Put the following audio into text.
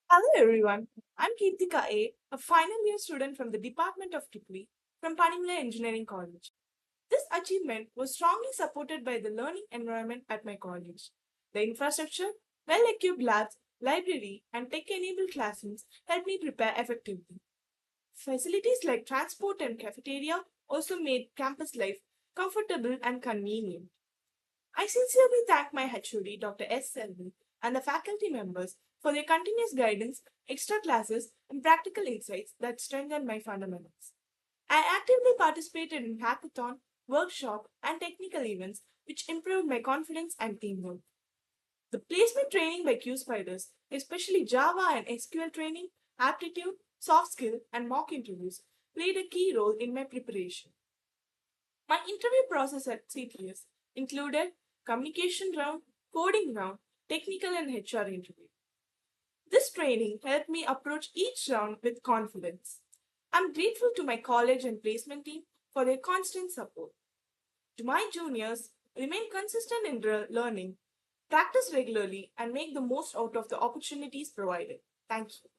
Hello everyone, I'm Kirtika a final year student from the Department of Tripoli from Panimala Engineering College. This achievement was strongly supported by the learning environment at my college. The infrastructure, well-equipped labs, library, and tech-enabled classrooms helped me prepare effectively. Facilities like transport and cafeteria also made campus life comfortable and convenient. I sincerely thank my HOD, Dr. S. Selvi, and the faculty members for their continuous guidance, extra classes, and practical insights that strengthened my fundamentals. I actively participated in hackathon, workshop, and technical events which improved my confidence and teamwork. The placement training by QSpiders, especially Java and SQL training, aptitude, soft skill, and mock interviews, played a key role in my preparation. My interview process at CTS included communication round, coding round, technical and HR interview. This training helped me approach each round with confidence. I'm grateful to my college and placement team for their constant support. To my juniors, remain consistent in learning, practice regularly, and make the most out of the opportunities provided. Thank you.